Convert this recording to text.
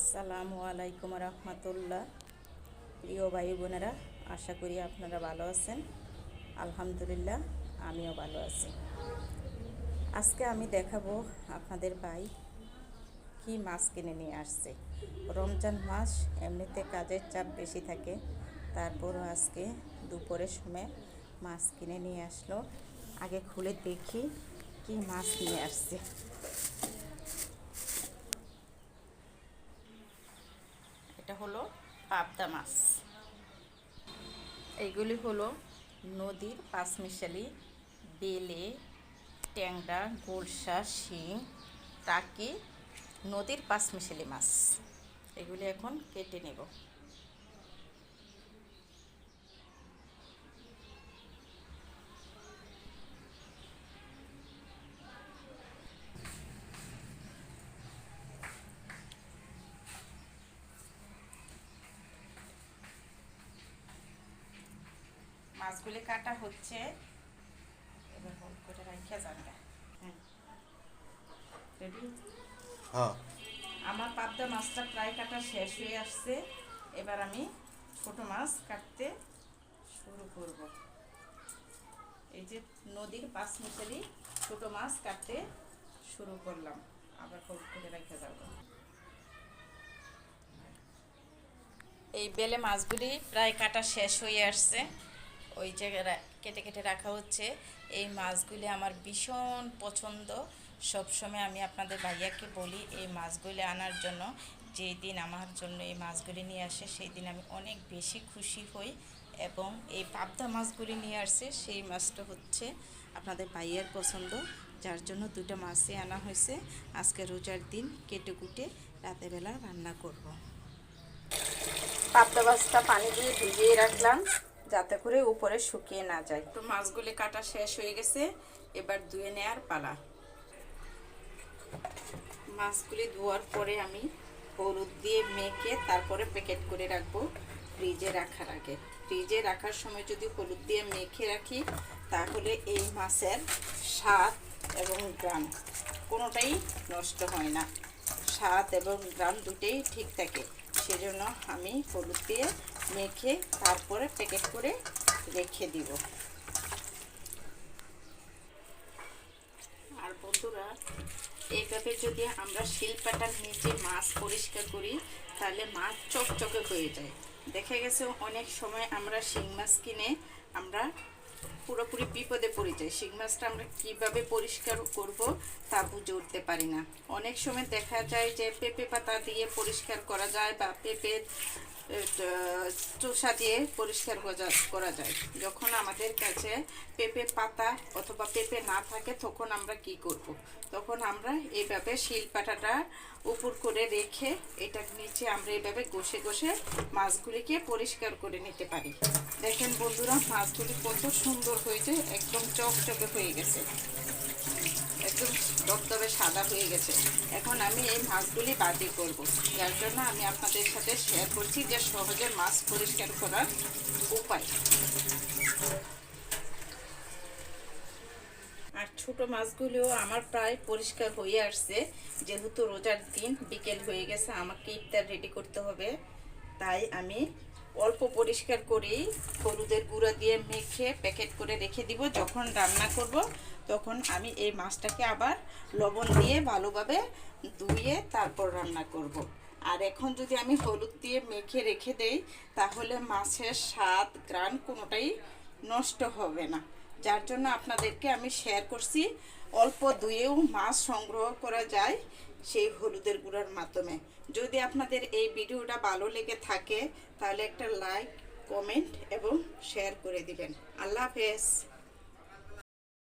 আসসালামু আলাইকুম রহমতুল্লাহ। প্রিয় ভাই বোনেরা, আশা করি আপনারা ভালো আছেন। আলহামদুলিল্লাহ, আমিও ভালো আছি। আজকে আমি দেখাবো আপনাদের ভাই কি মাছ কিনে নিয়ে আসছে। রমজান মাস, এমনিতে কাজের চাপ বেশি থাকে, তারপরও আজকে দুপুরের সময় মাছ কিনে নিয়ে আসলো। আগে খুলে দেখি কি মাছ নিয়ে আসছে। এটা হলো পাবদা মাছ। এইগুলি হলো নদীর পাঁচমিশালি, বেলে, ট্যাংরা, গোলসা, শিং, টাকি, নদীর পাঁচমিশালি মাছ। এগুলি এখন কেটে নেব। মাছগুলি কাটা হচ্ছে, এবার হোল করে রাখা যাবে। রেডি? হ্যাঁ। আমার পাবদা মাছটা প্রায় কাটা শেষ হয়ে আসছে। এবার আমি ছোট মাছ কাটতে শুরু করব। এই যে নদীর পাঁচমিশালি ছোট মাছ কাটতে শুরু করলাম। আবার হোল করে রাখা যাবে। এই বেলে মাছগুলি প্রায় কাটা শেষ হয়ে আসছে। ওই জায়গায় কেটে কেটে রাখা হচ্ছে। এই মাছগুলি আমার ভীষণ পছন্দ। সবসময় আমি আপনাদের ভাইয়াকে বলি এই মাছগুলি আনার জন্য। যেই দিন আমার জন্য এই মাছগুলি নিয়ে আসে সেই দিন আমি অনেক বেশি খুশি হই। এবং এই পাবদা মাছগুলি নিয়ে আসছে, সেই মাছটা হচ্ছে আপনাদের ভাইয়ার পছন্দ, যার জন্য দুটো মাছই আনা হয়েছে। আজকে রোজার দিন কেটে কুটে রাতেরবেলা রান্না করব। পাবদা মাছটা পানি দিয়ে ভিজিয়ে রাখলাম যাতে করে উপরে শুকিয়ে না যায়। তো মাছগুলি কাটা শেষ হয়ে গেছে, এবার ধুয়ে নেওয়ার পালা। মাছগুলি ধোয়ার পরে আমি হলুদ দিয়ে মেখে তারপরে প্যাকেট করে রাখবো ফ্রিজে রাখার আগে। ফ্রিজে রাখার সময় যদি হলুদ দিয়ে মেখে রাখি তাহলে এই মাছের স্বাদ এবং গ্রাম কোনোটাই নষ্ট হয় না। স্বাদ এবং গ্রাম দুটোই ঠিক থাকে। সেজন্য আমি হলুদ দিয়ে মেখে তারপরে প্যাকেট করে রেখে দিব। আর বন্ধুরা, এইভাবে যদি আমরা শিলপাটার নিচে মাছ পরিষ্কার করি তাহলে মাছ চকচকে হয়ে যায়। দেখা গেছে অনেক সময় আমরা শিং মাছ কিনে আমরা পুরোপুরি বিপদে পড়ে যাই। শিং মাছটা আমরা কীভাবে পরিষ্কার করব তা বুঝে উঠতে পারি না। অনেক সময় দেখা যায় যে পেঁপে পাতা দিয়ে পরিষ্কার করা যায় বা পেঁপের চোষা দিয়ে পরিষ্কার করা যায়। যখন আমাদের কাছে পেঁপে পাতা অথবা পেঁপে না থাকে তখন আমরা কি করব? তখন আমরা এইভাবে শিলপাটাটা উপর করে রেখে এটার নিচে আমরা এইভাবে ঘষে ঘষে মাছগুলিকে পরিষ্কার করে নিতে পারি। দেখেন বন্ধুরা, মাছগুলি কত সুন্দর হয়েছে, একদম চকচকে হয়ে গেছে, একদম দবদবে সাদা হয়ে গেছে। এখন আমি এই মাছগুলি বাটি করব, যার জন্য আমি আপনাদের সাথে শেয়ার করছি যে সহজে মাছ পরিষ্কার করার উপায়। আর ছোট মাছগুলিও আমার প্রায় পরিষ্কার হয়ে আসছে। যেহেতু রোজার দিন বিকেল হয়ে গেছে, আমাকে ইফতার রেডি করতে হবে, তাই আমি অল্প পরিষ্কার করেই হলুদের গুঁড়া দিয়ে মেখে প্যাকেট করে রেখে দিব। যখন রান্না করব তখন আমি এই মাছটাকে আবার লবণ দিয়ে ভালোভাবে ধুয়ে তারপর রান্না করব। আর এখন যদি আমি হলুদ দিয়ে মেখে রেখে দেই তাহলে মাছের স্বাদ গ্রান কোনোটাই নষ্ট হবে না। যার জন্য আপনাদেরকে আমি শেয়ার করছি অল্প ধুয়েও মাছ সংগ্রহ করা যায় সেই হলুদের গুঁড়ার মাধ্যমে। যদি আপনাদের এই ভিডিওটা ভালো লেগে থাকে তাহলে একটা লাইক, কমেন্ট এবং শেয়ার করে দিবেন। আল্লাহ হাফেজ।